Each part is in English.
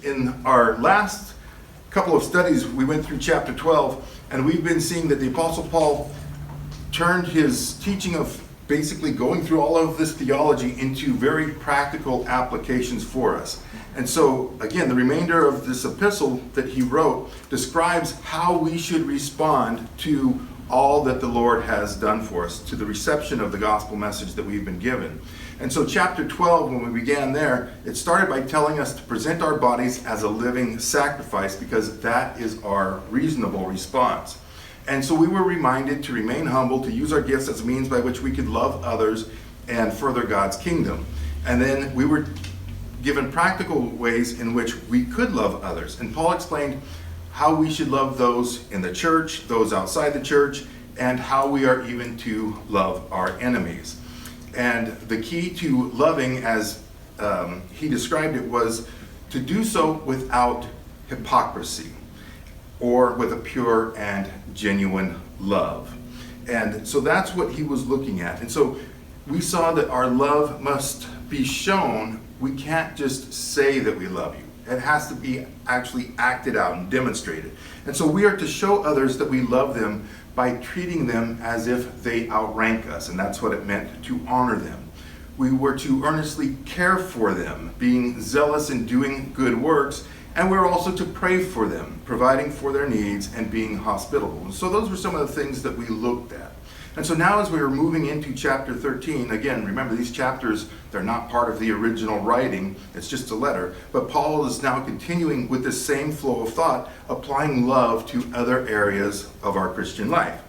in our last couple of studies, we went through chapter 12, and we've been seeing that the Apostle Paul turned his teaching of basically going through all of this theology into very practical applications for us. And so, again, the remainder of this epistle that he wrote describes how we should respond to all that the Lord has done for us, to the reception of the gospel message that we've been given. And so chapter 12, when we began there, it started by telling us to present our bodies as a living sacrifice, because that is our reasonable response. And so we were reminded to remain humble, to use our gifts as a means by which we could love others and further God's kingdom. And then we were given practical ways in which we could love others. And Paul explained how we should love those in the church, those outside the church, and how we are even to love our enemies. And the key to loving, as he described it, was to do so without hypocrisy, or with a pure and genuine love. And so that's what he was looking at. And so we saw that our love must be shown. We can't just say that we love you. It has to be actually acted out and demonstrated. And so we are to show others that we love them by treating them as if they outrank us. And that's what it meant to honor them. We were to earnestly care for them, being zealous in doing good works. And we're also to pray for them, providing for their needs and being hospitable. So those were some of the things that we looked at. And so now as we are moving into chapter 13, again, remember these chapters, they're not part of the original writing, it's just a letter. But Paul is now continuing with this same flow of thought, applying love to other areas of our Christian life.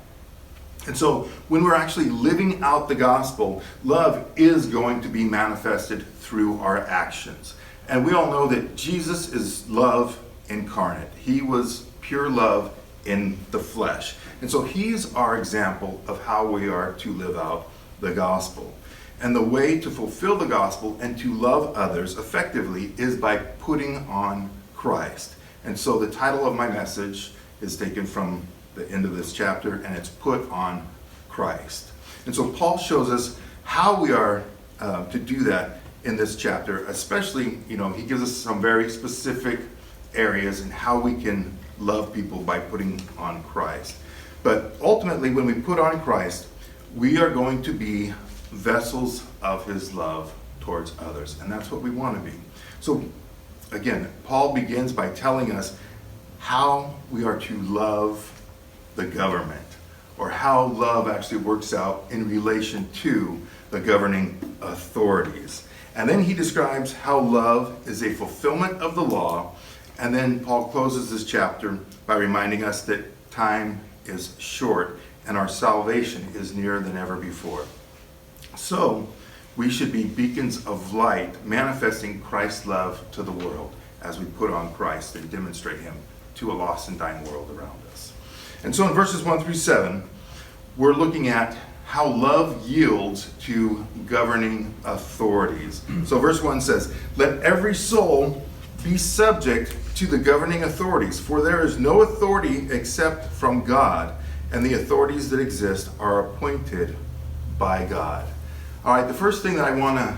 And so when we're actually living out the gospel, love is going to be manifested through our actions. And we all know that Jesus is love incarnate. He was pure love in the flesh. And so he's our example of how we are to live out the gospel. And the way to fulfill the gospel and to love others effectively is by putting on Christ. And so the title of my message is taken from the end of this chapter, and it's Put on Christ. And so Paul shows us how we are to do that in this chapter. Especially, he gives us some very specific areas in how we can love people by putting on Christ. But ultimately, when we put on Christ, we are going to be vessels of his love towards others. And that's what we want to be. So again, Paul begins by telling us how we are to love the government, or how love actually works out in relation to the governing authorities. And then he describes how love is a fulfillment of the law. And then Paul closes this chapter by reminding us that time is short and our salvation is nearer than ever before. So we should be beacons of light, manifesting Christ's love to the world as we put on Christ and demonstrate him to a lost and dying world around us. And so in verses 1 through 7, we're looking at how love yields to governing authorities. So verse 1 says, "Let every soul be subject to the governing authorities, for there is no authority except from God, and the authorities that exist are appointed by God." All right, the first thing that I want to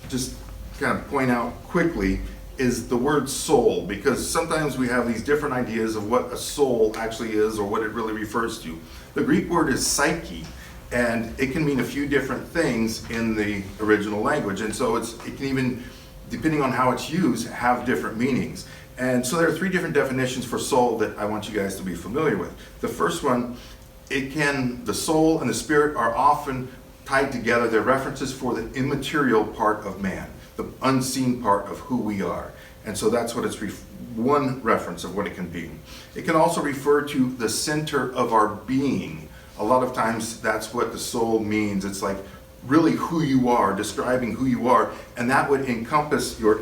just kind of point out quickly is the word soul, because sometimes we have these different ideas of what a soul actually is or what it really refers to. The Greek word is psyche, and it can mean a few different things in the original language. And so it can even, depending on how it's used, have different meanings. And so there are three different definitions for soul that I want you guys to be familiar with. The first one, the soul and the spirit are often tied together. They're references for the immaterial part of man, the unseen part of who we are. And so that's what it's one reference of what it can be. It can also refer to the center of our being. A lot of times that's what the soul means. It's like really who you are, describing who you are, and that would encompass your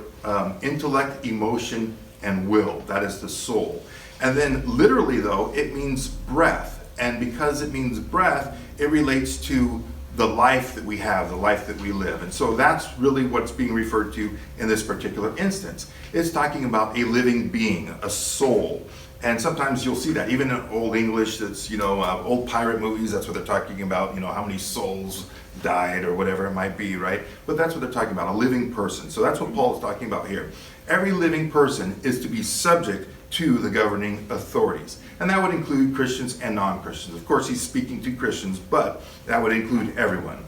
intellect, emotion, and will. That is the soul. And then literally though, it means breath. And because it means breath, it relates to the life that we have, the life that we live. And so that's really what's being referred to in this particular instance. It's talking about a living being, a soul. And sometimes you'll see that, even in Old English, that's, old pirate movies, that's what they're talking about, how many souls died or whatever it might be, right? But that's what they're talking about, a living person. So that's what Paul is talking about here. Every living person is to be subject to the governing authorities. And that would include Christians and non-Christians. Of course, he's speaking to Christians, but that would include everyone.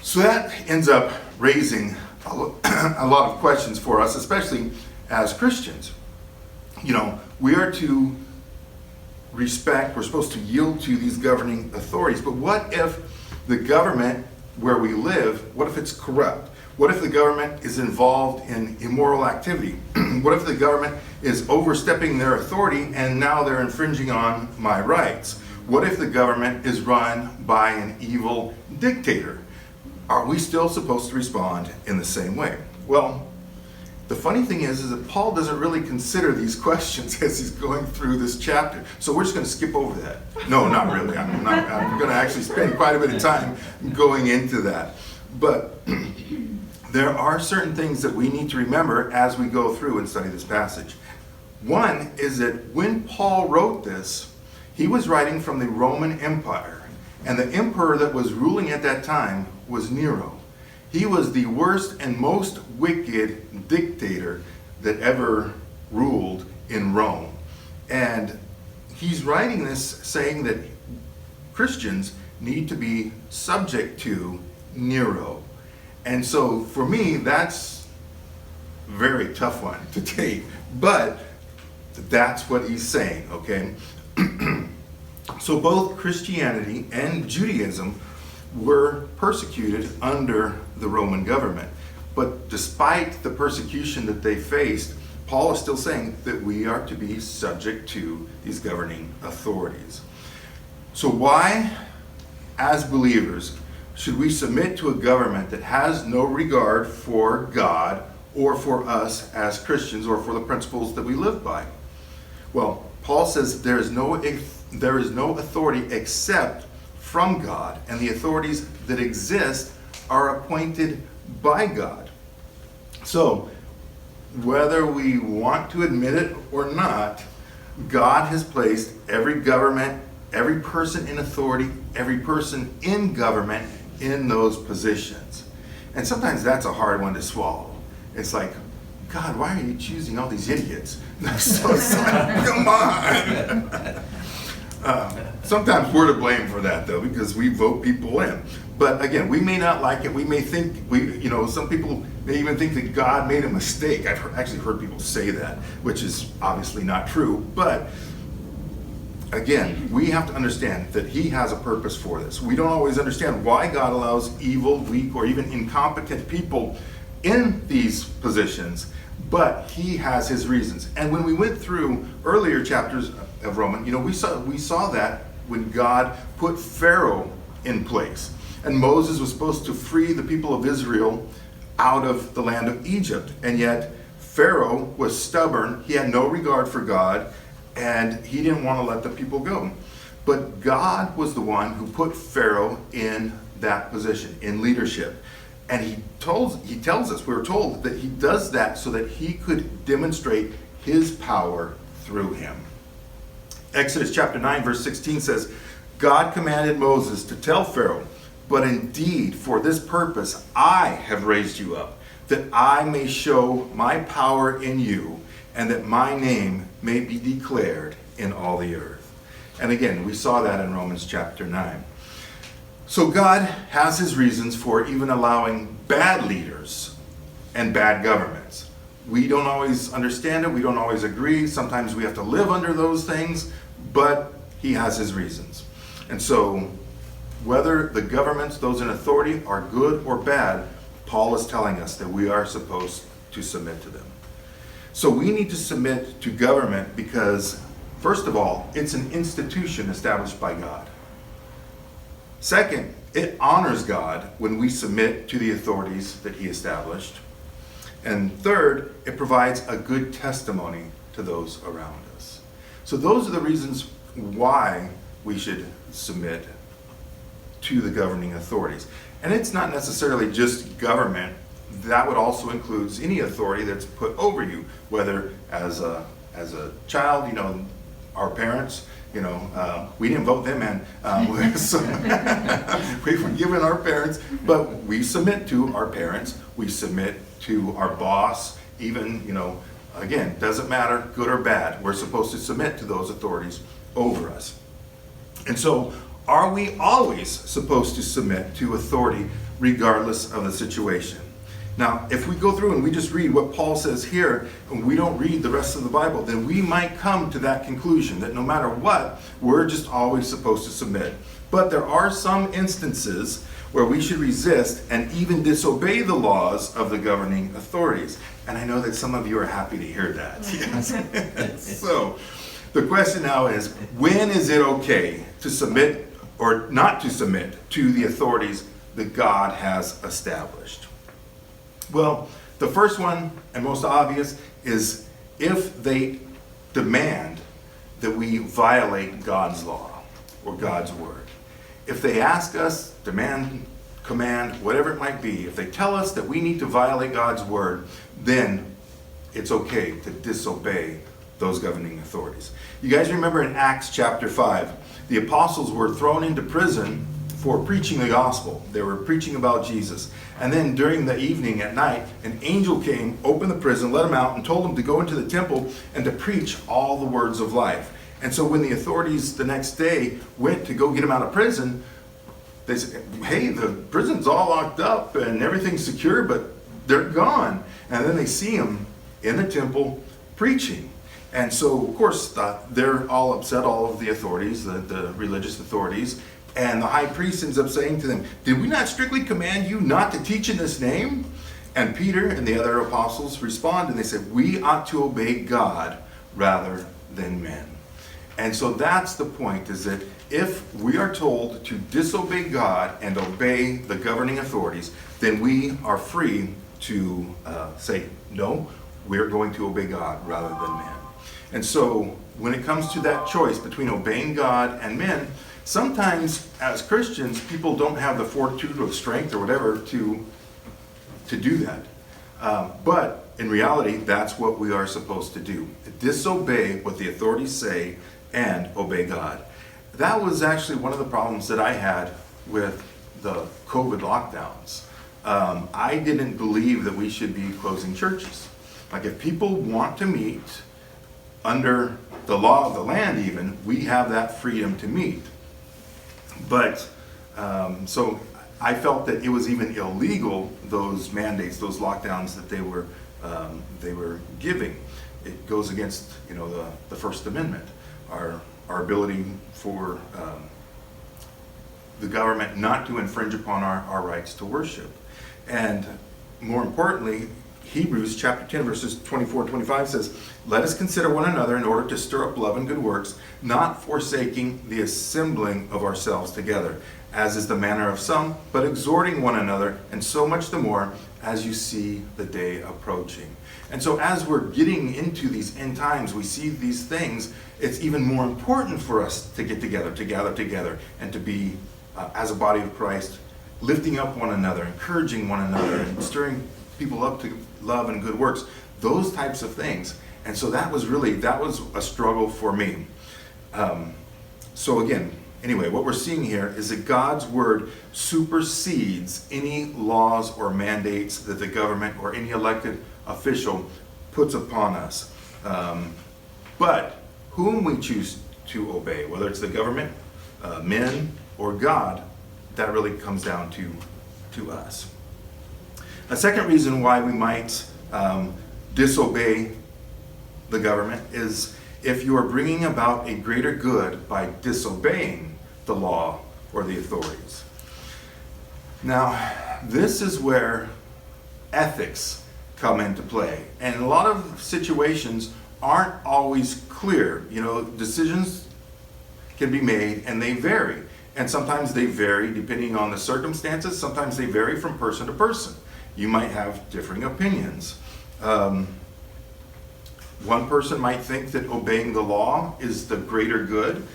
So that ends up raising a lot of questions for us, especially as Christians. We are to respect, we're supposed to yield to these governing authorities. But what if the government where we live, what if it's corrupt? What if the government is involved in immoral activity? What if the government is overstepping their authority and now they're infringing on my rights? What if the government is run by an evil dictator? Are we still supposed to respond in the same way? Well, the funny thing is that Paul doesn't really consider these questions as he's going through this chapter. So we're just going to skip over that. No, not really. I'm going to actually spend quite a bit of time going into that. But there are certain things that we need to remember as we go through and study this passage. One is that when Paul wrote this, he was writing from the Roman Empire. And the emperor that was ruling at that time was Nero. He was the worst and most wicked dictator that ever ruled in Rome. And he's writing this saying that Christians need to be subject to Nero. And so for me, that's a very tough one to take. But that's what he's saying, okay? So both Christianity and Judaism were persecuted under the Roman government. But despite the persecution that they faced, Paul is still saying that we are to be subject to these governing authorities. So why, as believers, should we submit to a government that has no regard for God or for us as Christians or for the principles that we live by? Well, Paul says there is no authority except from God, and the authorities that exist are appointed by God. So, whether we want to admit it or not, God has placed every government, every person in authority, every person in government in those positions. And sometimes that's a hard one to swallow. It's like, God, why are you choosing all these idiots? So it's like, come on. Sometimes we're to blame for that, though, because we vote people in. But again, we may not like it. We may think, some people may even think that God made a mistake. I've actually heard people say that, which is obviously not true. But again, we have to understand that he has a purpose for this. We don't always understand why God allows evil, weak, or even incompetent people in these positions, but he has his reasons. And when we went through earlier chapters of Romans, we saw that when God put Pharaoh in place. And Moses was supposed to free the people of Israel out of the land of Egypt. And yet Pharaoh was stubborn. He had no regard for God, and he didn't want to let the people go. But God was the one who put Pharaoh in that position, in leadership. And he tells us, we were told that he does that so that he could demonstrate his power through him. Exodus chapter 9, verse 16 says, God commanded Moses to tell Pharaoh, but indeed for this purpose I have raised you up, that I may show my power in you, and that my name may be declared in all the earth. And again, we saw that in Romans chapter 9. So God has his reasons for even allowing bad leaders and bad governments. We don't always understand it. We don't always agree. Sometimes we have to live under those things, but he has his reasons. And so whether the governments, those in authority, are good or bad, Paul is telling us that we are supposed to submit to them. So we need to submit to government because, first of all, it's an institution established by God. Second, it honors God when we submit to the authorities that he established. And third, it provides a good testimony to those around us. So those are the reasons why we should submit to the governing authorities. And it's not necessarily just government. That would also include any authority that's put over you, whether as as a child, our parents, we didn't vote them in. So we've forgiven our parents, but we submit to our parents. We submit to our boss, even, again, doesn't matter, good or bad. We're supposed to submit to those authorities over us. And so, are we always supposed to submit to authority regardless of the situation? Now, if we go through and we just read what Paul says here, and we don't read the rest of the Bible, then we might come to that conclusion that no matter what, we're just always supposed to submit. But there are some instances where we should resist and even disobey the laws of the governing authorities. And I know that some of you are happy to hear that. Yes. So, the question now is, when is it okay to submit or not to submit to the authorities that God has established? Well, the first one and most obvious is if they demand that we violate God's law or God's word. If they ask us, demand, command, whatever it might be, if they tell us that we need to violate God's word, then it's okay to disobey those governing authorities. You guys remember in Acts chapter 5, the apostles were thrown into prison for preaching the gospel. They were preaching about Jesus. And then during the evening at night, an angel came, opened the prison, let them out, and told them to go into the temple and to preach all the words of life. And so when the authorities the next day went to go get them out of prison, they said, hey, the prison's all locked up and everything's secure, but they're gone. And then they see them in the temple preaching. And so, of course, they're all upset, all of the authorities, the religious authorities. And the high priest ends up saying to them, did we not strictly command you not to teach in this name? And Peter and the other apostles respond and they said, we ought to obey God rather than men. And so that's the point, is that if we are told to disobey God and obey the governing authorities, then we are free to say, no, we're going to obey God rather than men. And so when it comes to that choice between obeying God and men, sometimes as Christians, people don't have the fortitude or strength or whatever to do that. But in reality, that's what we are supposed to do. Disobey what the authorities say and obey God. That was actually one of the problems that I had with the COVID lockdowns. I didn't believe that we should be closing churches. Like if people want to meet under the law of the land even, we have that freedom to meet. But, so I felt that it was even illegal, those mandates, those lockdowns that they were giving. It goes against, the First Amendment, our ability for the government not to infringe upon our rights to worship. And more importantly, Hebrews chapter 10 verses 24-25 says, let us consider one another in order to stir up love and good works, not forsaking the assembling of ourselves together, as is the manner of some, but exhorting one another, and so much the more as you see the day approaching. And so as we're getting into these end times, we see these things, it's even more important for us to get together, to gather together, and to be, as a body of Christ, lifting up one another, encouraging one another, and stirring people up to love and good works, those types of things. And so that was a struggle for me. So again, anyway, what we're seeing here is that God's word supersedes any laws or mandates that the government or any elected official puts upon us. But whom we choose to obey, whether it's the government, men, or God, that really comes down to us. A second reason why we might disobey the government is if you are bringing about a greater good by disobeying the law or the authorities. Now, this is where ethics come into play. And a lot of situations aren't always clear. Decisions can be made and they vary. And sometimes they vary depending on the circumstances. Sometimes they vary from person to person. You might have differing opinions. One person might think that obeying the law is the greater good.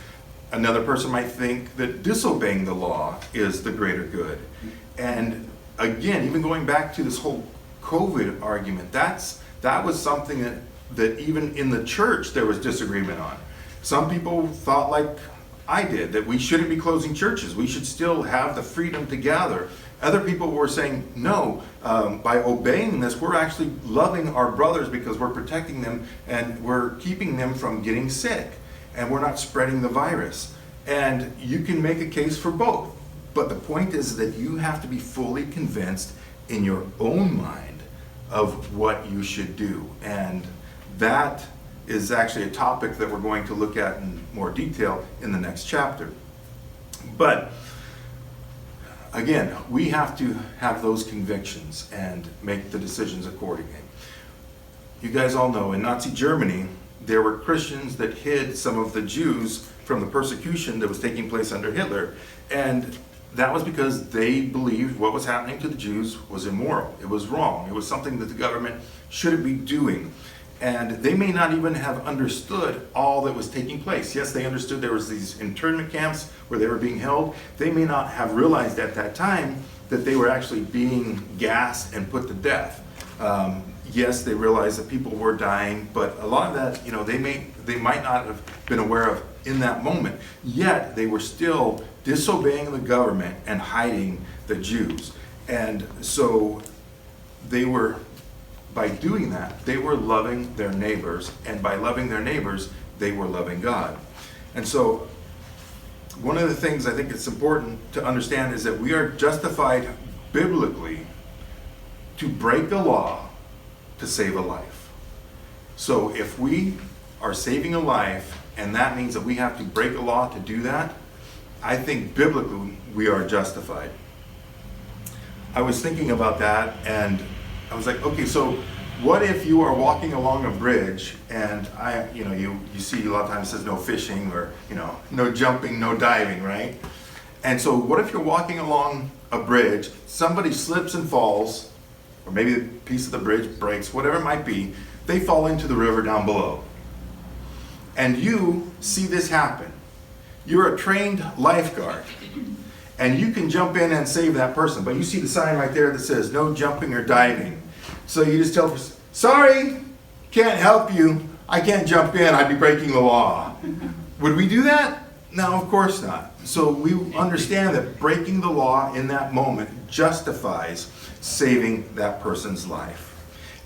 Another person might think that disobeying the law is the greater good. And again, even going back to this whole COVID argument, that was something that that even in the church there was disagreement on. Some people thought like I did, that we shouldn't be closing churches. We should still have the freedom to gather. Other people were saying, no, by obeying this, we're actually loving our brothers because we're protecting them and we're keeping them from getting sick and we're not spreading the virus. And you can make a case for both. But the point is that you have to be fully convinced in your own mind of what you should do. And that is actually a topic that we're going to look at in more detail in the next chapter. But again, we have to have those convictions and make the decisions accordingly. You guys all know in Nazi Germany, there were Christians that hid some of the Jews from the persecution that was taking place under Hitler. And that was because they believed what was happening to the Jews was immoral. It was wrong. It was something that the government shouldn't be doing. And they may not even have understood all that was taking place. Yes, they understood there was these internment camps where they were being held. They may not have realized at that time that they were actually being gassed and put to death. Yes, they realized that people were dying, but a lot of that, they might not have been aware of in that moment. Yet they were still disobeying the government and hiding the Jews. And so by doing that, they were loving their neighbors, and by loving their neighbors, they were loving God. And so one of the things I think it's important to understand is that we are justified biblically to break the law to save a life. So if we are saving a life, and that means that we have to break a law to do that, I think biblically we are justified. I was thinking about that, and I was like, okay, so what if you are walking along a bridge and you see a lot of times it says no fishing or, no jumping, no diving, right? And so what if you're walking along a bridge, somebody slips and falls, or maybe a piece of the bridge breaks, whatever it might be, they fall into the river down below. And you see this happen. You're a trained lifeguard. And you can jump in and save that person. But you see the sign right there that says no jumping or diving. So you just tell the person, sorry, can't help you. I can't jump in. I'd be breaking the law. Would we do that? No, of course not. So we understand that breaking the law in that moment justifies saving that person's life.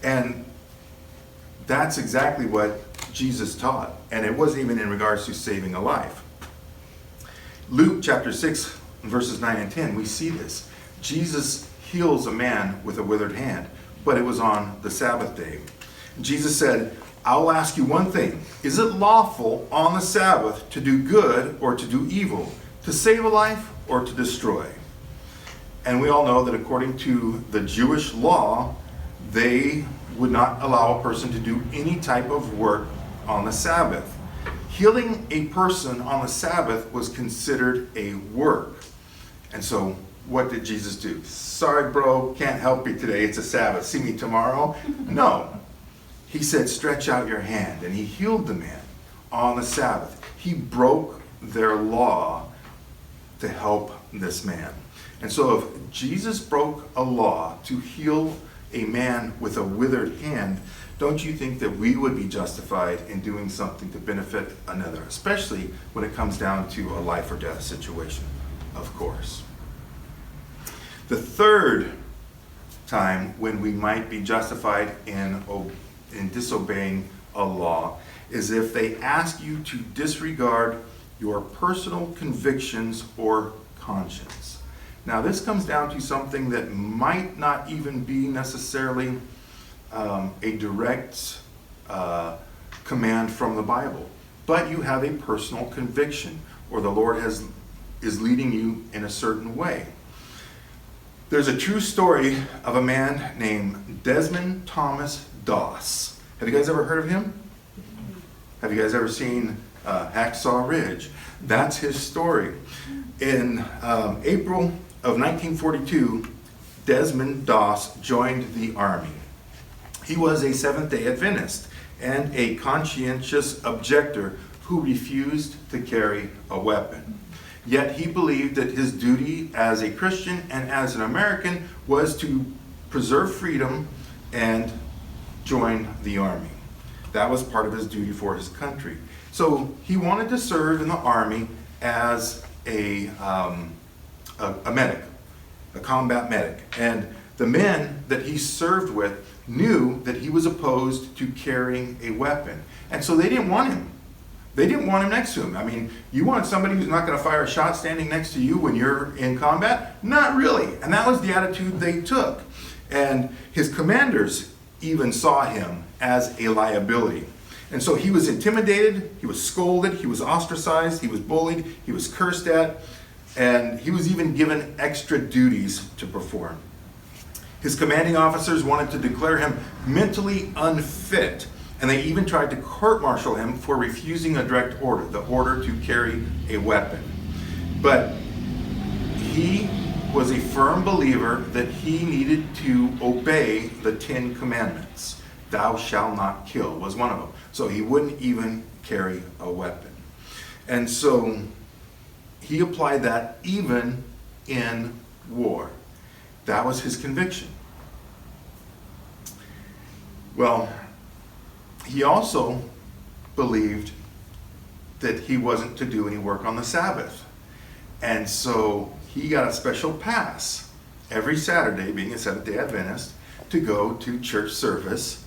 And that's exactly what Jesus taught. And it wasn't even in regards to saving a life. Luke chapter 6, verses 9 and 10, we see this. Jesus heals a man with a withered hand, but it was on the Sabbath day. Jesus said, I'll ask you one thing. Is it lawful on the Sabbath to do good or to do evil, to save a life or to destroy? And we all know that according to the Jewish law, they would not allow a person to do any type of work on the Sabbath. Healing a person on the Sabbath was considered a work. And so what did Jesus do? Sorry, bro, can't help you today. It's a Sabbath. See me tomorrow? No. He said, stretch out your hand. And he healed the man on the Sabbath. He broke their law to help this man. And so if Jesus broke a law to heal a man with a withered hand, don't you think that we would be justified in doing something to benefit another, especially when it comes down to a life or death situation, of course. The third time when we might be justified in disobeying a law is if they ask you to disregard your personal convictions or conscience. Now this comes down to something that might not even be necessarily a direct command from the Bible, but you have a personal conviction, or the Lord is leading you in a certain way. There's a true story of a man named Desmond Doss. Have you guys ever heard of him? Have you guys ever seen Hacksaw Ridge? That's his story. In April of 1942, Desmond Doss joined the Army. He was a Seventh-day Adventist and a conscientious objector who refused to carry a weapon. Yet he believed that his duty as a Christian and as an American was to preserve freedom and join the Army. That was part of his duty for his country. So he wanted to serve in the army as a medic, a combat medic. And the men that he served with knew that he was opposed to carrying a weapon. And so they didn't want him. They didn't want him next to him. I mean, you want somebody who's not going to fire a shot standing next to you when you're in combat? Not really. And that was the attitude they took. And his commanders even saw him as a liability. And so he was intimidated, he was scolded, he was ostracized, he was bullied, he was cursed at, and he was even given extra duties to perform. His commanding officers wanted to declare him mentally unfit, and they even tried to court-martial him for refusing a direct order, the order to carry a weapon. But he was a firm believer that he needed to obey the 10 Commandments. Thou shalt not kill was one of them. So he wouldn't even carry a weapon. And so he applied that even in war. That was his conviction. Well, he also believed that he wasn't to do any work on the Sabbath. And so he got a special pass every Saturday, being a Seventh-day Adventist, to go to church service.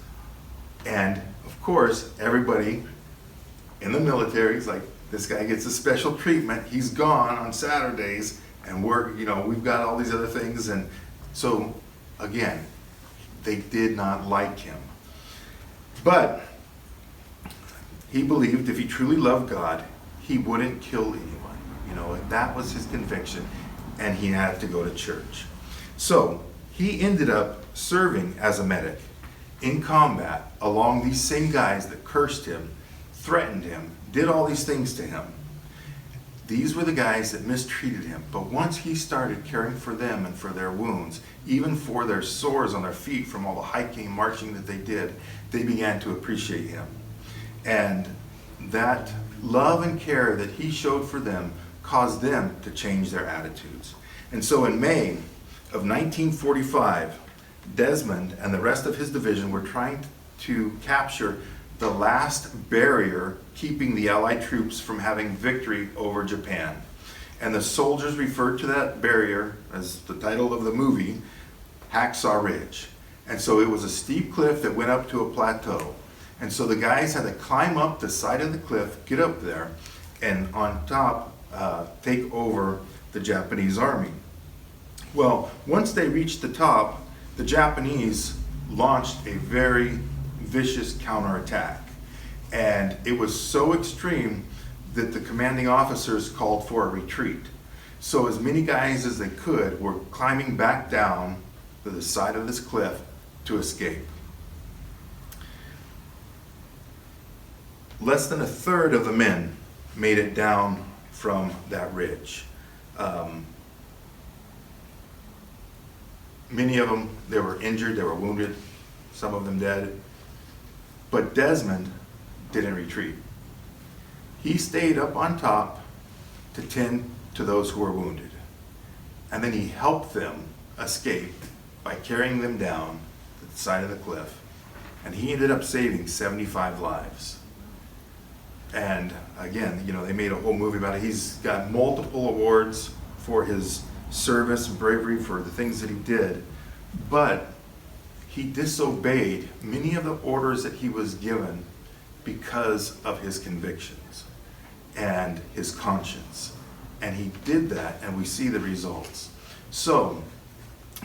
And of course, everybody in the military is like, this guy gets a special treatment. He's gone on Saturdays, and we've got all these other things. And so, again, they did not like him. But he believed if he truly loved God, he wouldn't kill anyone. That was his conviction, and he had to go to church. So he ended up serving as a medic in combat along these same guys that cursed him, threatened him, did all these things to him. These were the guys that mistreated him. But once he started caring for them and for their wounds, even for their sores on their feet from all the hiking and marching that they did, they began to appreciate him. And that love and care that he showed for them caused them to change their attitudes. And so in May of 1945, Desmond and the rest of his division were trying to capture the last barrier keeping the Allied troops from having victory over Japan. And the soldiers referred to that barrier, as the title of the movie, Hacksaw Ridge. And so it was a steep cliff that went up to a plateau. And so the guys had to climb up the side of the cliff, get up there, and on top take over the Japanese army. Well, once they reached the top, the Japanese launched a very vicious counterattack. And it was so extreme that the commanding officers called for a retreat. So as many guys as they could were climbing back down to the side of this cliff to escape. Less than a third of the men made it down from that ridge. Many of them, they were injured, they were wounded, some of them dead. But Desmond didn't retreat. He stayed up on top to tend to those who were wounded. And then he helped them escape by carrying them down to the side of the cliff. And he ended up saving 75 lives. And again, they made a whole movie about it. He's got multiple awards for his service and bravery, for the things that he did. But he disobeyed many of the orders that he was given because of his convictions and his conscience. And he did that, and we see the results. So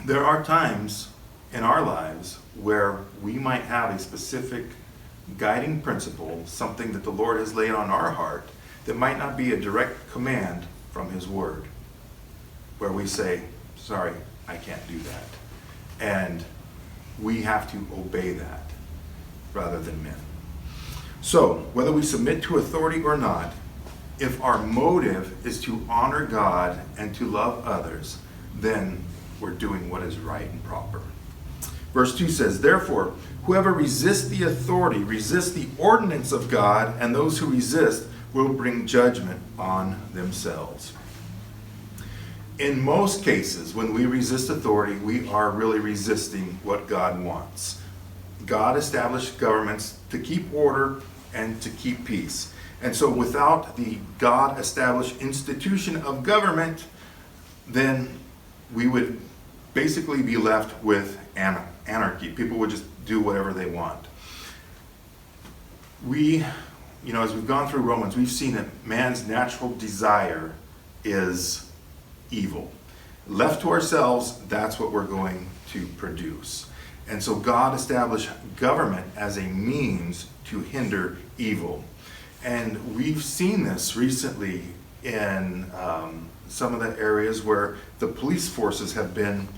there are times in our lives where we might have a specific guiding principle, something that the Lord has laid on our heart that might not be a direct command from his word, where we say, sorry, I can't do that. And we have to obey that rather than men. So whether we submit to authority or not, if our motive is to honor God and to love others, then we're doing what is right and proper. Verse 2 says, therefore, whoever resists the authority resists the ordinance of God, and those who resist will bring judgment on themselves. In most cases, when we resist authority, we are really resisting what God wants. God established governments to keep order and to keep peace. And so without the God-established institution of government, then we would basically be left with anarchy. People would just do whatever they want. As we've gone through Romans, we've seen that man's natural desire is evil. Left to ourselves, that's what we're going to produce. And so God established government as a means to hinder evil. And we've seen this recently in some of the areas where the police forces have been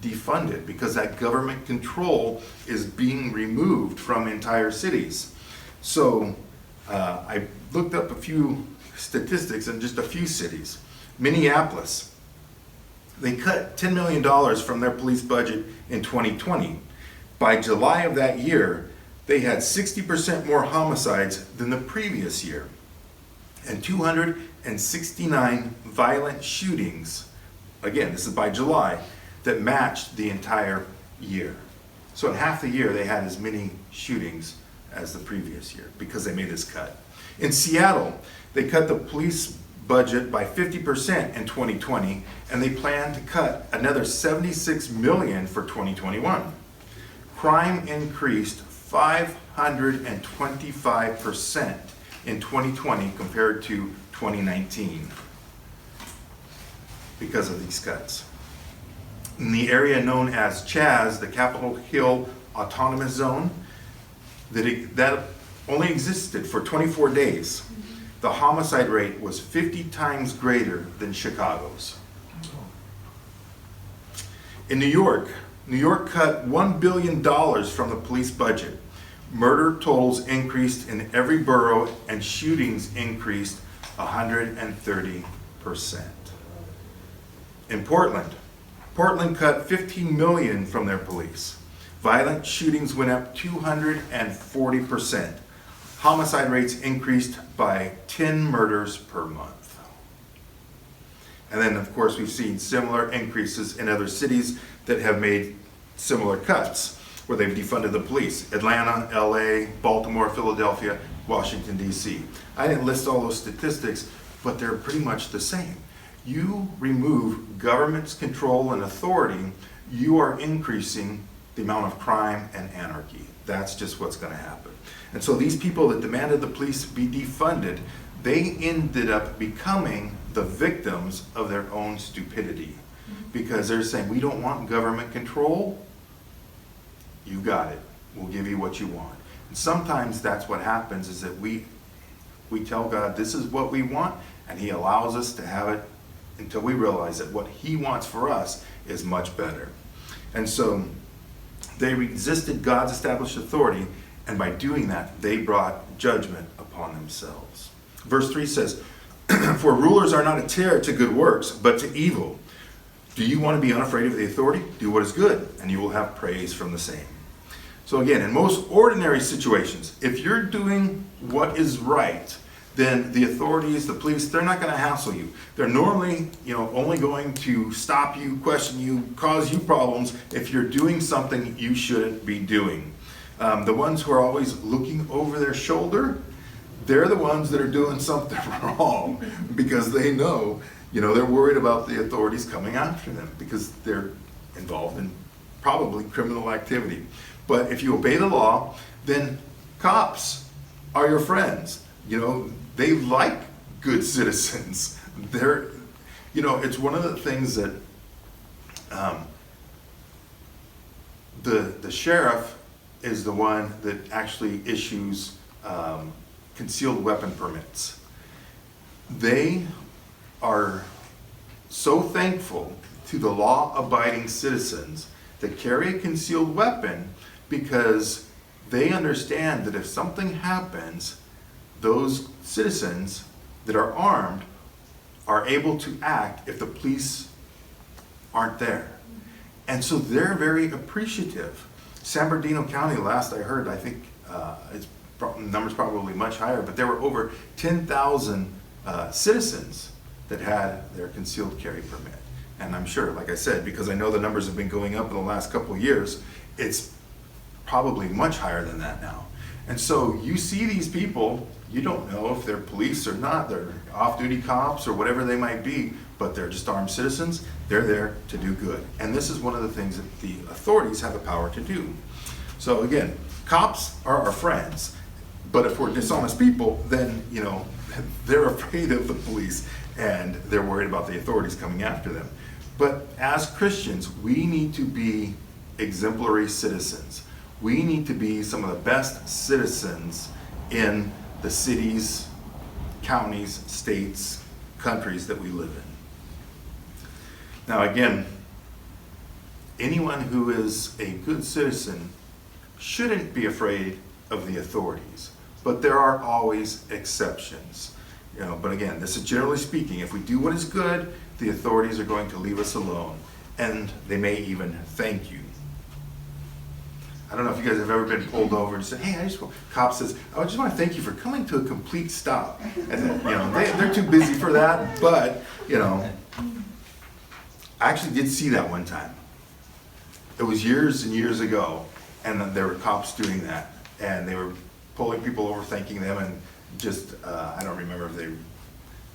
defunded because that government control is being removed from entire cities. So I looked up a few statistics in just a few cities. Minneapolis, they cut $10 million from their police budget in 2020. By July of that year, they had 60% more homicides than the previous year, and 269 violent shootings, again, this is by July, that matched the entire year. So in half the year, they had as many shootings as the previous year because they made this cut. In Seattle, they cut the police budget by 50% in 2020, and they plan to cut another $76 million for 2021. Crime increased 525% in 2020 compared to 2019 because of these cuts. In the area known as Chaz, the Capitol Hill Autonomous Zone, that only existed for 24 days. The homicide rate was 50 times greater than Chicago's. In New York cut $1 billion from the police budget. Murder totals increased in every borough and shootings increased 130%. In Portland cut $15 million from their police. Violent shootings went up 240%. Homicide rates increased by 10 murders per month. And then, of course, we've seen similar increases in other cities that have made similar cuts, where they've defunded the police. Atlanta, LA, Baltimore, Philadelphia, Washington, D.C. I didn't list all those statistics, but they're pretty much the same. You remove government's control and authority, you are increasing the amount of crime and anarchy. That's just what's going to happen. And so these people that demanded the police be defunded, they ended up becoming the victims of their own stupidity. Because they're saying, we don't want government control. You got it. We'll give you what you want. And sometimes that's what happens, is that we tell God this is what we want, and He allows us to have it until we realize that what He wants for us is much better. And so they resisted God's established authority, and by doing that, they brought judgment upon themselves. Verse 3 says, for rulers are not a terror to good works, but to evil. Do you want to be unafraid of the authority? Do what is good, and you will have praise from the same. So again, in most ordinary situations, if you're doing what is right, then the authorities, the police, they're not going to hassle you. They're normally, only going to stop you, question you, cause you problems if you're doing something you shouldn't be doing. The ones who are always looking over their shoulder, they're the ones that are doing something wrong because they know, they're worried about the authorities coming after them because they're involved in probably criminal activity. But if you obey the law, then cops are your friends. They like good citizens. It's one of the things that the sheriff is the one that actually issues concealed weapon permits. They are so thankful to the law-abiding citizens that carry a concealed weapon because they understand that if something happens, those citizens that are armed are able to act if the police aren't there. And so they're very appreciative. San Bernardino County, last I heard, I think the number's probably much higher, but there were over 10,000 citizens that had their concealed carry permit. And I'm sure, like I said, because I know the numbers have been going up in the last couple of years, it's probably much higher than that now. And so you see these people, you don't know if they're police or not, they're off-duty cops or whatever they might be, but they're just armed citizens. They're there to do good. And this is one of the things that the authorities have the power to do. So again, cops are our friends, but if we're dishonest people, then, you know, they're afraid of the police and they're worried about the authorities coming after them. But as Christians, we need to be exemplary citizens. We need to be some of the best citizens in the cities, counties, states, countries that we live in. Now again, anyone who is a good citizen shouldn't be afraid of the authorities, but there are always exceptions. You know, but again, this is generally speaking, if we do what is good, the authorities are going to leave us alone, and they may even thank you. I don't know if you guys have ever been pulled over and said, hey, cop says, I just want to thank you for coming to a complete stop. And then, you know, they're too busy for that, but, you know, I actually did see that one time. It was years and years ago, and there were cops doing that, and they were pulling people over, thanking them, and just, I don't remember if they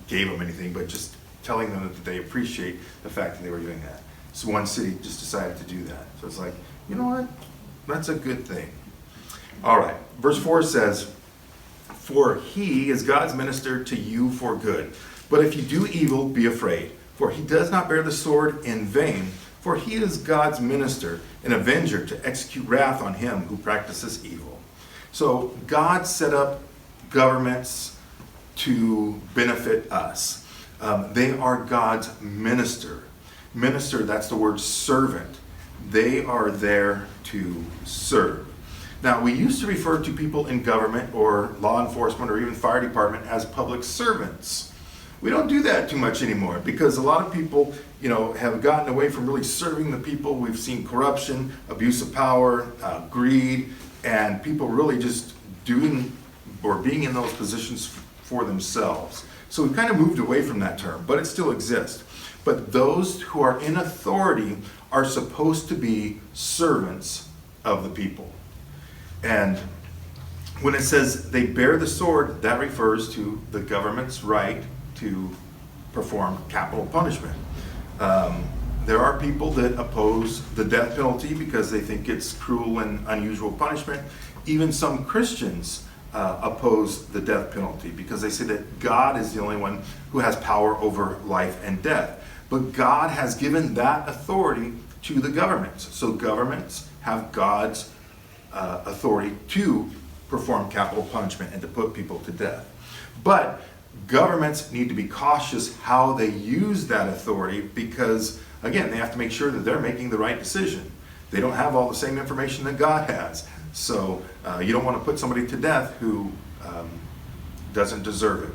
gave them anything, but just telling them that they appreciate the fact that they were doing that. So one city just decided to do that. So it's like, you know what? That's a good thing. All right, verse 4 says, for he is God's minister to you for good. But if you do evil, be afraid, for he does not bear the sword in vain, for he is God's minister, an avenger to execute wrath on him who practices evil. So God set up governments to benefit us. They are God's minister. Minister, that's the word servant. They are there to serve. Now, we used to refer to people in government or law enforcement or even fire department as public servants. We don't do that too much anymore because a lot of people, you know, have gotten away from really serving the people. We've seen corruption, abuse of power, greed, and people really just doing or being in those positions for themselves. So we've kind of moved away from that term, but it still exists. But those who are in authority are supposed to be servants of the people. And when it says they bear the sword, that refers to the government's right to perform capital punishment. There are people that oppose the death penalty because they think it's cruel and unusual punishment. Even some Christians oppose the death penalty because they say that God is the only one who has power over life and death. But God has given that authority to the governments. So governments have God's authority to perform capital punishment and to put people to death. But governments need to be cautious how they use that authority because, again, they have to make sure that they're making the right decision. They don't have all the same information that God has. So you don't want to put somebody to death who doesn't deserve it.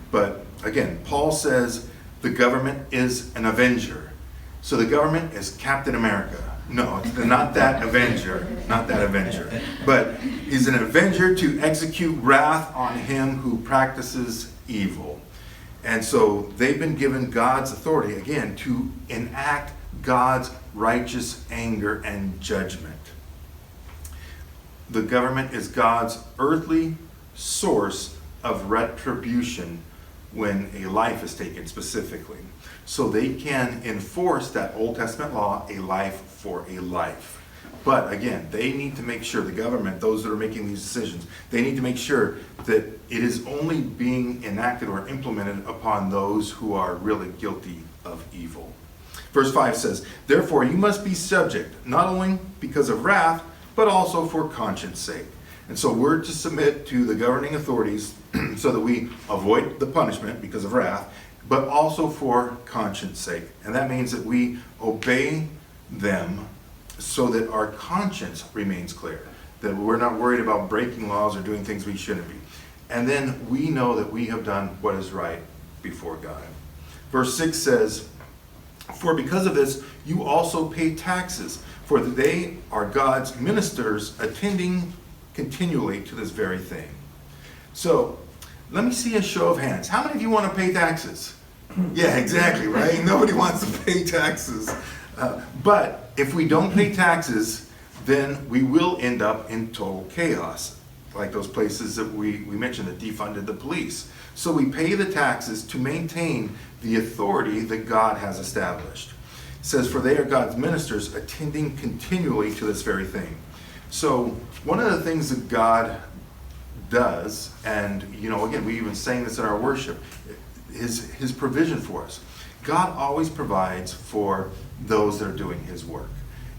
But again, Paul says the government is an avenger. So the government is Captain America. No, not that avenger, not that avenger. But he's an avenger to execute wrath on him who practices evil. And so they've been given God's authority, again, to enact God's righteous anger and judgment. The government is God's earthly source of retribution when a life is taken specifically. So they can enforce that Old Testament law, a life for a life. But again, they need to make sure, the government, those that are making these decisions, they need to make sure that it is only being enacted or implemented upon those who are really guilty of evil. Verse 5 says, therefore you must be subject, not only because of wrath, but also for conscience sake. And so we're to submit to the governing authorities so that we avoid the punishment because of wrath, but also for conscience sake. And that means that we obey them so that our conscience remains clear, that we're not worried about breaking laws or doing things we shouldn't be. And then we know that we have done what is right before God. Verse 6 says, for because of this, you also pay taxes, for they are God's ministers attending continually to this very thing. So, let me see a show of hands. How many of you want to pay taxes? Yeah, exactly, right? Nobody wants to pay taxes. But if we don't pay taxes, then we will end up in total chaos, like those places that we mentioned that defunded the police. So we pay the taxes to maintain the authority that God has established. It says, for they are God's ministers, attending continually to this very thing. So one of the things that God does, and again, we even sang this in our worship, is his provision for us. God always provides for those that are doing his work.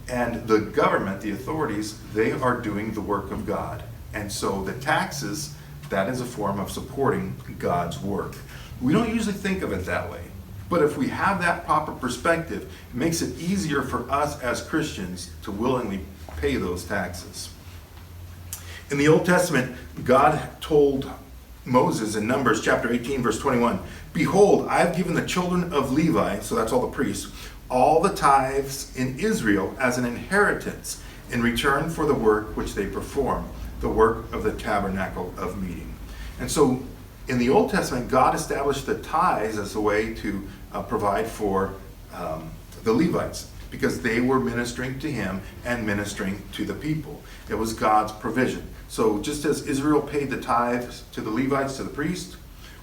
And the government, the authorities, they are doing the work of God. And so the taxes, that is a form of supporting God's work. We don't usually think of it that way. But if we have that proper perspective, it makes it easier for us as Christians to willingly pay those taxes. In the Old Testament, God told Moses in Numbers chapter 18, verse 21, behold, I have given the children of Levi, so that's all the priests, all the tithes in Israel as an inheritance in return for the work which they perform, the work of the tabernacle of meeting. And so in the Old Testament, God established the tithes as a way to provide for the Levites, because they were ministering to him and ministering to the people. It was God's provision. So just as Israel paid the tithes to the Levites, to the priest,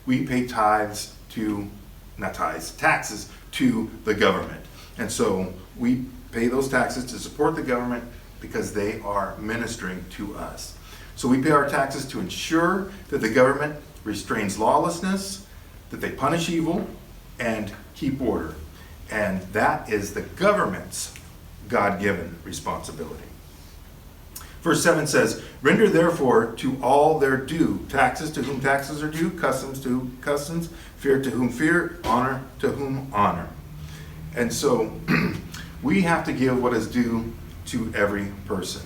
we pay taxes to the government. And so we pay those taxes to support the government because they are ministering to us. So we pay our taxes to ensure that the government restrains lawlessness, that they punish evil, and keep order. And that is the government's God-given responsibility. Verse 7 says, render therefore to all their due, taxes to whom taxes are due, customs to whom customs, fear to whom fear, honor to whom honor. And so we have to give what is due to every person.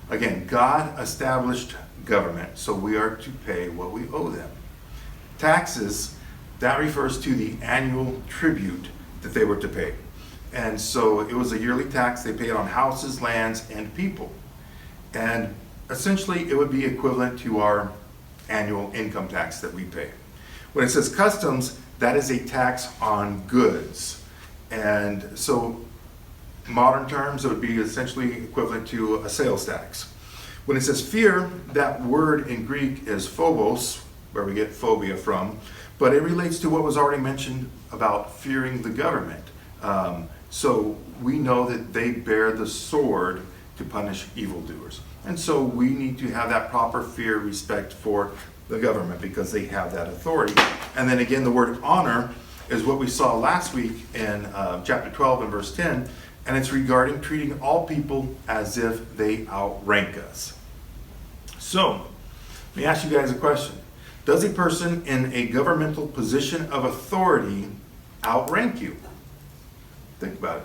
Again, God established government, so we are to pay what we owe them. Taxes, that refers to the annual tribute that they were to pay. And so it was a yearly tax they paid on houses, lands, and people. And essentially it would be equivalent to our annual income tax that we pay. When it says customs, that is a tax on goods. And so modern terms, it would be essentially equivalent to a sales tax. When it says fear, that word in Greek is phobos, where we get phobia from, but it relates to what was already mentioned about fearing the government. So we know that they bear the sword to punish evildoers. And so we need to have that proper fear, respect for the government because they have that authority. And then again, the word honor is what we saw last week in chapter 12 and verse 10, and it's regarding treating all people as if they outrank us. So, let me ask you guys a question. Does a person in a governmental position of authority outrank you? Think about it.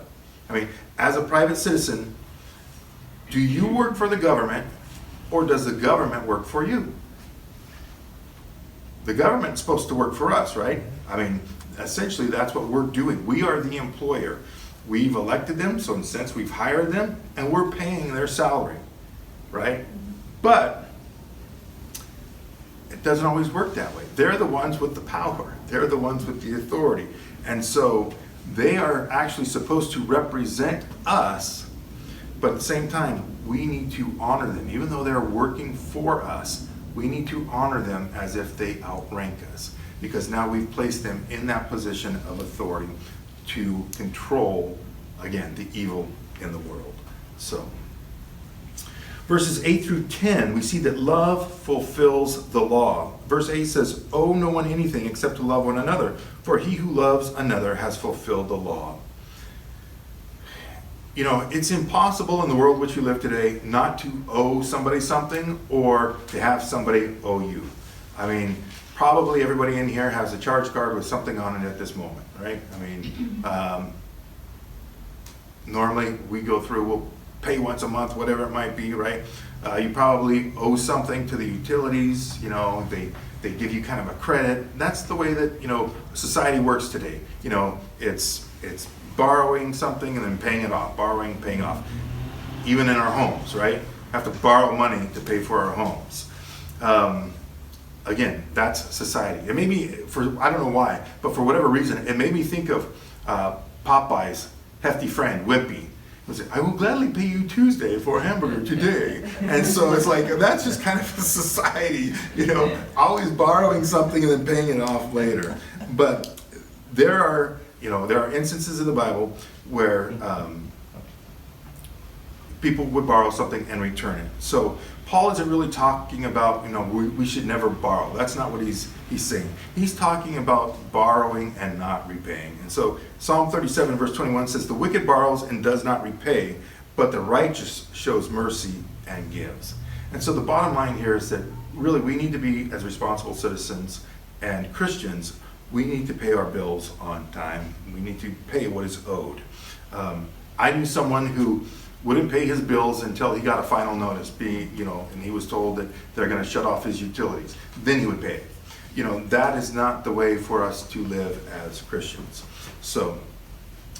I mean, as a private citizen, do you work for the government or does the government work for you? The government's supposed to work for us, right? I mean, essentially that's what we're doing. We are the employer. We've elected them, so in a sense we've hired them and we're paying their salary, right? But it doesn't always work that way. They're the ones with the power. They're the ones with the authority. And so they are actually supposed to represent us, but at the same time, we need to honor them. Even though they're working for us, we need to honor them as if they outrank us, because now we've placed them in that position of authority to control, again, the evil in the world. So, verses 8 through 10, we see that love fulfills the law. Verse 8 says, owe no one anything except to love one another, for he who loves another has fulfilled the law. You know, it's impossible in the world in which we live today not to owe somebody something or to have somebody owe you. I mean, probably everybody in here has a charge card with something on it at this moment, right? I mean, normally we go through, we'll pay once a month, whatever it might be, right? You probably owe something to the utilities, you know, they give you kind of a credit. That's the way that, you know, society works today. You know, it's borrowing something and then paying it off, borrowing, paying off. Even in our homes, right? Have to borrow money to pay for our homes. Again, that's society. It made me, I don't know why, but for whatever reason, it made me think of Popeye's hefty friend, Wimpy. He'll say, I will gladly pay you Tuesday for a hamburger today. And so it's like, that's just kind of a society, always borrowing something and then paying it off later. But there are instances in the Bible where people would borrow something and return it. So Paul isn't really talking about, we should never borrow. That's not what he's saying. He's talking about borrowing and not repaying. And so Psalm 37 verse 21 says, the wicked borrows and does not repay, but the righteous shows mercy and gives. And so the bottom line here is that really we need to be, as responsible citizens and Christians, we need to pay our bills on time. We need to pay what is owed. I knew someone who wouldn't pay his bills until he got a final notice, and he was told that they're going to shut off his utilities. Then he would pay it. That is not the way for us to live as Christians. So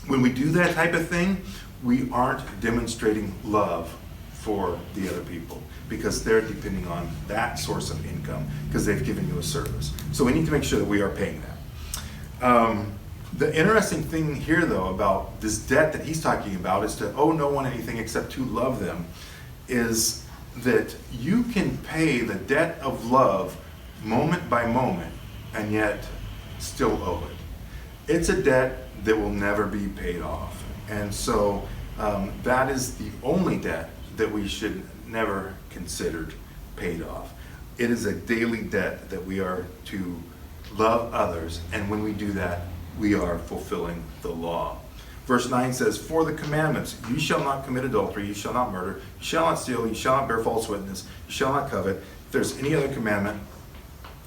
when we do that type of thing, we aren't demonstrating love for the other people because they're depending on that source of income because they've given you a service. So we need to make sure that we are paying that. The interesting thing here, though, about this debt that he's talking about is to owe no one anything except to love them, is that you can pay the debt of love moment by moment and yet still owe it. It's a debt that will never be paid off. And so that is the only debt that we should never consider paid off. It is a daily debt that we are to love others, and when we do that, we are fulfilling the law. Verse 9 says, for the commandments, you shall not commit adultery, you shall not murder, you shall not steal, you shall not bear false witness, you shall not covet. If there's any other commandment,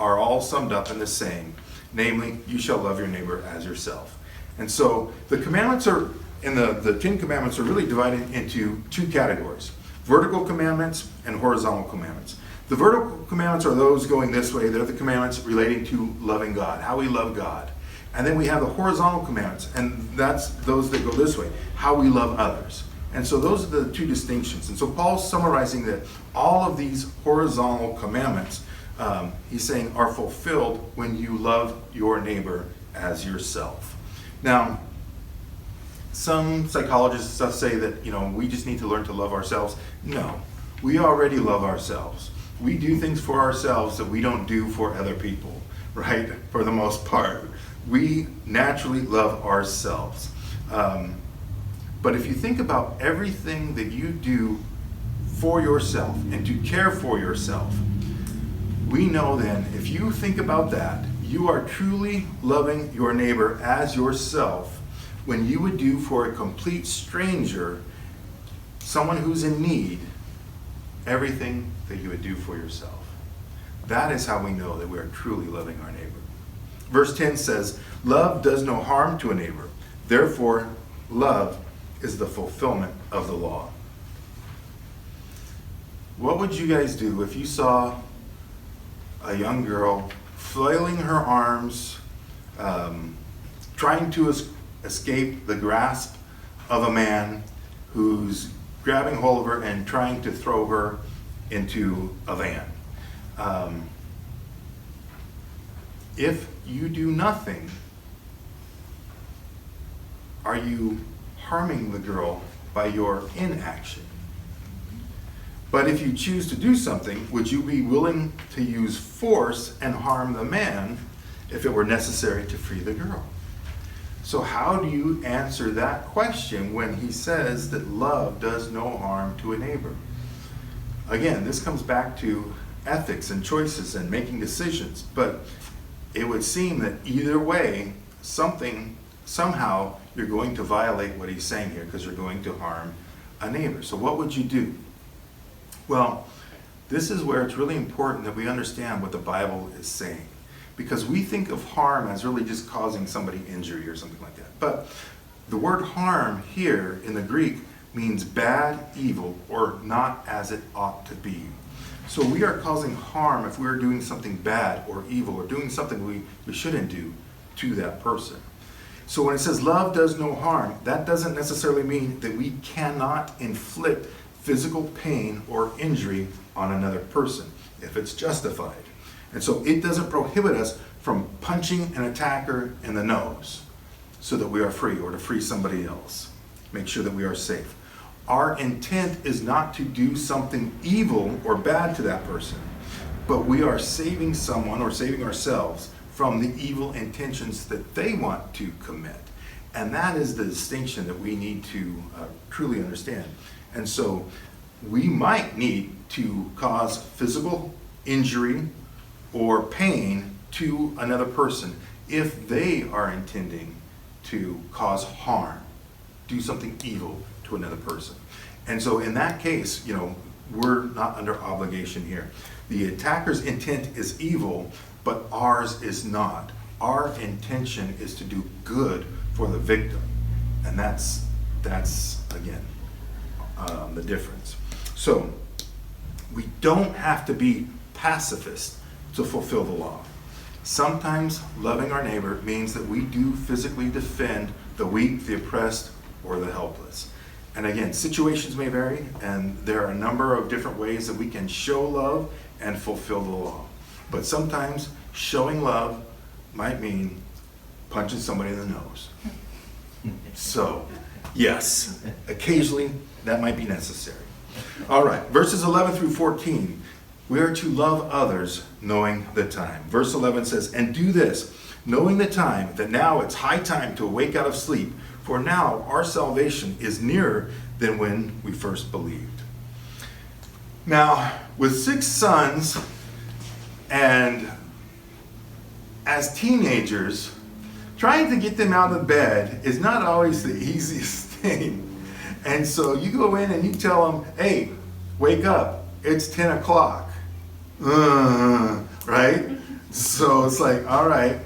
are all summed up in the same, namely, you shall love your neighbor as yourself. And so the commandments are, and the 10 commandments are really divided into two categories, vertical commandments and horizontal commandments. The vertical commandments are those going this way. They're the commandments relating to loving God, how we love God. And then we have the horizontal commandments, and that's those that go this way, how we love others. And so those are the two distinctions. And so Paul's summarizing that all of these horizontal commandments, he's saying, are fulfilled when you love your neighbor as yourself. Now, some psychologists say that, we just need to learn to love ourselves. No, we already love ourselves. We do things for ourselves that we don't do for other people, right? For the most part. We naturally love ourselves. But if you think about everything that you do for yourself and to care for yourself, we know then, if you think about that, you are truly loving your neighbor as yourself when you would do for a complete stranger, someone who's in need, everything that you would do for yourself. That is how we know that we are truly loving our neighbor. Verse 10 says, love does no harm to a neighbor. Therefore, love is the fulfillment of the law. What would you guys do if you saw a young girl flailing her arms, trying to escape the grasp of a man who's grabbing hold of her and trying to throw her into a van? If you do nothing, are you harming the girl by your inaction? But if you choose to do something, would you be willing to use force and harm the man if it were necessary to free the girl? So how do you answer that question when he says that love does no harm to a neighbor? Again, this comes back to ethics and choices and making decisions, but it would seem that either way, somehow you're going to violate what he's saying here because you're going to harm a neighbor. So what would you do? Well, this is where it's really important that we understand what the Bible is saying, because we think of harm as really just causing somebody injury or something like that. But the word harm here in the Greek means bad, evil, or not as it ought to be. So we are causing harm if we're doing something bad or evil or doing something we shouldn't do to that person. So when it says love does no harm, that doesn't necessarily mean that we cannot inflict physical pain or injury on another person if it's justified. And so it doesn't prohibit us from punching an attacker in the nose so that we are free, or to free somebody else. Make sure that we are safe. our intent is not to do something evil or bad to that person, but we are saving someone or saving ourselves from the evil intentions that they want to commit. And that is the distinction that we need to truly understand. And so we might need to cause physical injury or pain to another person if they are intending to cause harm, do something evil to another person. And so in that case, we're not under obligation here. The attacker's intent is evil, but ours is not. Our intention is to do good for the victim. And that's again, the difference. So we don't have to be pacifists to fulfill the law. Sometimes loving our neighbor means that we do physically defend the weak, the oppressed, or the helpless. And again, situations may vary, and there are a number of different ways that we can show love and fulfill the law. But sometimes showing love might mean punching somebody in the nose. So, yes, occasionally that might be necessary. All right, verses 11 through 14. We are to love others knowing the time. Verse 11 says, "And do this, knowing the time, that now it's high time to awake out of sleep, for now our salvation is nearer than when we first believed." Now, with 6 sons, and as teenagers, trying to get them out of bed is not always the easiest thing. And so you go in and you tell them, "Hey, wake up, it's 10 o'clock. Right? So it's like, all right,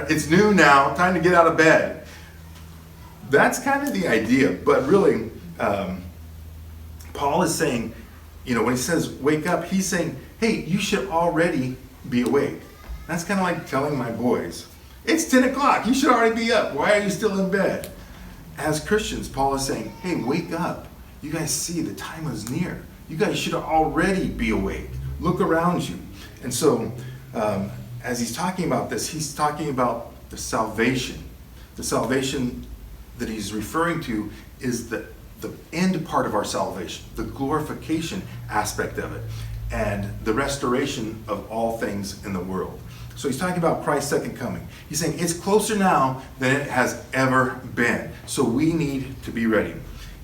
it's noon now, time to get out of bed. That's kind of the idea, but really, Paul is saying, when he says wake up, he's saying, hey, you should already be awake. That's kind of like telling my boys, it's 10 o'clock, you should already be up. Why are you still in bed? As Christians, Paul is saying, hey, wake up. You guys see the time is near. You guys should already be awake. Look around you. And so, as he's talking about this, he's talking about the salvation. The salvation that he's referring to is the end part of our salvation, the glorification aspect of it, and the restoration of all things in the world. So he's talking about Christ's second coming. He's saying it's closer now than it has ever been. So we need to be ready.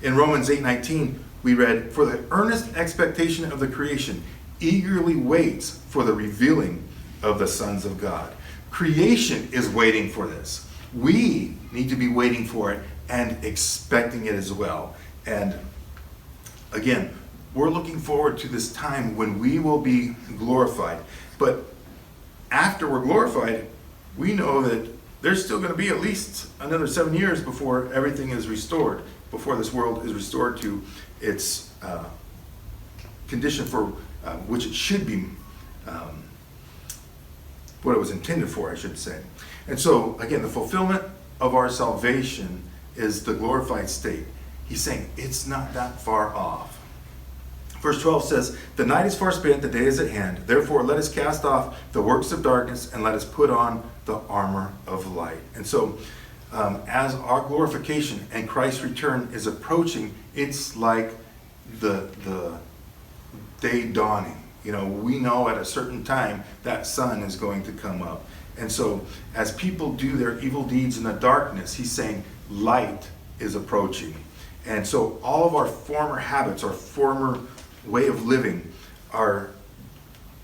In Romans 8:19, we read, "For the earnest expectation of the creation eagerly waits for the revealing of the sons of God." Creation is waiting for this. We need to be waiting for it and expecting it as well. And again, we're looking forward to this time when we will be glorified. But after we're glorified, we know that there's still going to be at least another 7 years before everything is restored, before this world is restored to its condition for which it should be, what it was intended for, I should say. And so, again, the fulfillment of our salvation is the glorified state. He's saying it's not that far off. Verse 12 says, "The night is far spent, the day is at hand. Therefore, let us cast off the works of darkness and let us put on the armor of light." And so, as our glorification and Christ's return is approaching, it's like the day dawning. We know at a certain time that sun is going to come up. And so, as people do their evil deeds in the darkness, he's saying light is approaching. And so, all of our former habits, our former way of living, are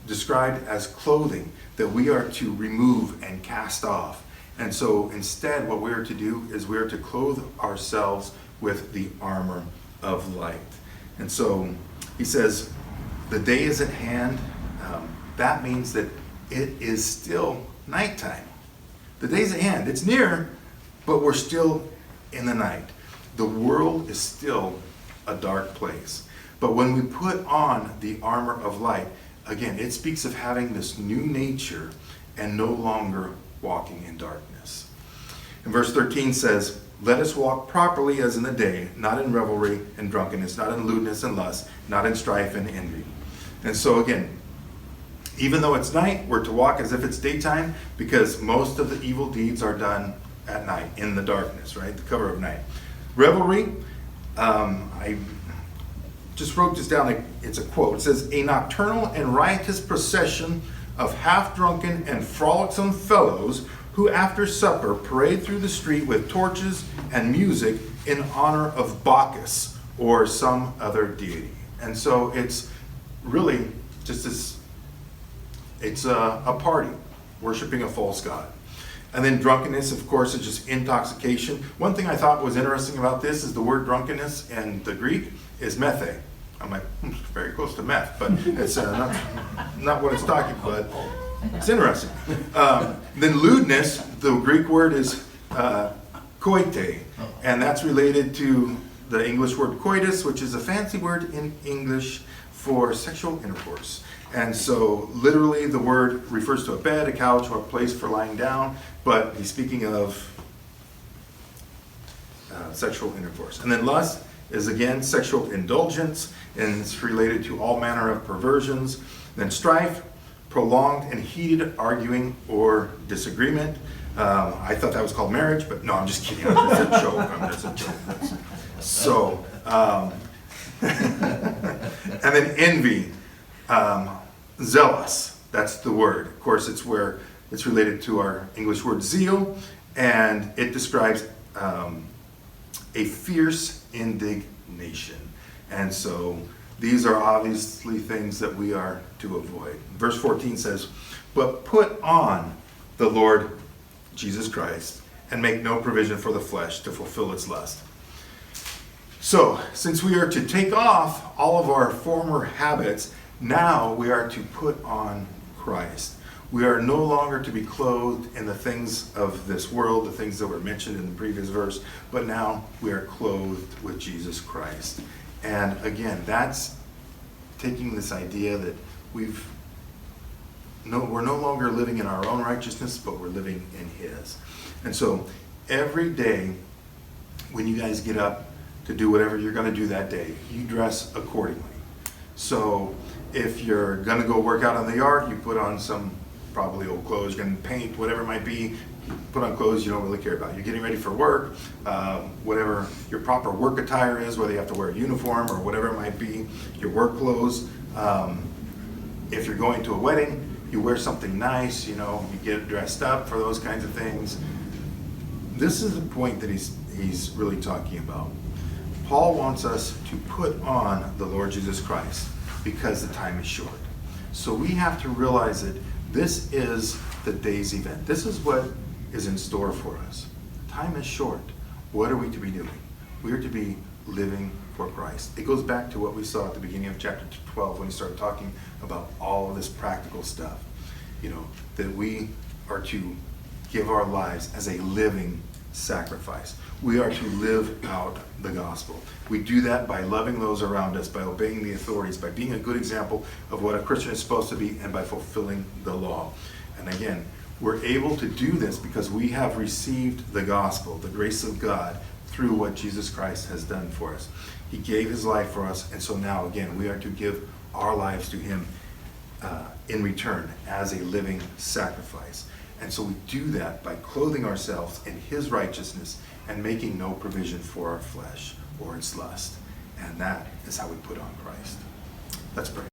described as clothing that we are to remove and cast off. And so instead, what we are to do is we are to clothe ourselves with the armor of light. And so he says, the day is at hand. That means that it is still nighttime. The day's at hand. It's near, but we're still in the night. The world is still a dark place. But when we put on the armor of light, again, it speaks of having this new nature and no longer walking in darkness. And verse 13 says, "Let us walk properly as in the day, not in revelry and drunkenness, not in lewdness and lust, not in strife and envy." And so again, even though it's night, we're to walk as if it's daytime, because most of the evil deeds are done at night, in the darkness, right? The cover of night. Revelry, I just wrote this down. It's a quote. It says, "A nocturnal and riotous procession of half-drunken and frolicsome fellows who after supper parade through the street with torches and music in honor of Bacchus or some other deity." And so it's really just this, it's a party, worshiping a false god. And then drunkenness, of course, is just intoxication. One thing I thought was interesting about this is the word drunkenness in the Greek is methe. I'm like, it's very close to meth, but it's not what it's talking about. It's interesting. Then lewdness, the Greek word is koite, and that's related to the English word coitus, which is a fancy word in English for sexual intercourse. And so literally the word refers to a bed, a couch, or a place for lying down, but he's speaking of sexual intercourse. And then lust is again sexual indulgence, and it's related to all manner of perversions. Then strife, prolonged and heated arguing or disagreement. I thought that was called marriage, but no, I'm just kidding. It's a joke. It's a joke. So, and then envy, zealous. That's the word. Of course, it's where it's related to our English word zeal, and it describes a fierce indignation. And so these are obviously things that we are to avoid. Verse 14 says, "But put on the Lord Jesus Christ and make no provision for the flesh to fulfill its lust." So, since we are to take off all of our former habits, now we are to put on Christ. We are no longer to be clothed in the things of this world, the things that were mentioned in the previous verse, but now we are clothed with Jesus Christ. And again, that's taking this idea that we're no longer living in our own righteousness, but we're living in His. And so every day when you guys get up to do whatever you're going to do that day, you dress accordingly. So if you're going to go work out in the yard, you put on some probably old clothes, you're going to paint, whatever it might be, put on clothes you don't really care about. You're getting ready for work, whatever your proper work attire is, whether you have to wear a uniform or whatever it might be, your work clothes. If you're going to a wedding, you wear something nice, you get dressed up for those kinds of things. This is the point that he's really talking about. Paul wants us to put on the Lord Jesus Christ because the time is short. So we have to realize that this is the day's event. This is what is in store for us. Time is short. What are we to be doing? We are to be living for Christ. It goes back to what we saw at the beginning of chapter 12 when he started talking about all of this practical stuff. That we are to give our lives as a living sacrifice. We are to live out the gospel. We do that by loving those around us, by obeying the authorities, by being a good example of what a Christian is supposed to be, and by fulfilling the law. And again, we're able to do this because we have received the gospel, the grace of God, through what Jesus Christ has done for us. He gave His life for us, and so now again, we are to give our lives to Him in return as a living sacrifice. And so we do that by clothing ourselves in His righteousness and making no provision for our flesh or its lust. And that is how we put on Christ. Let's pray.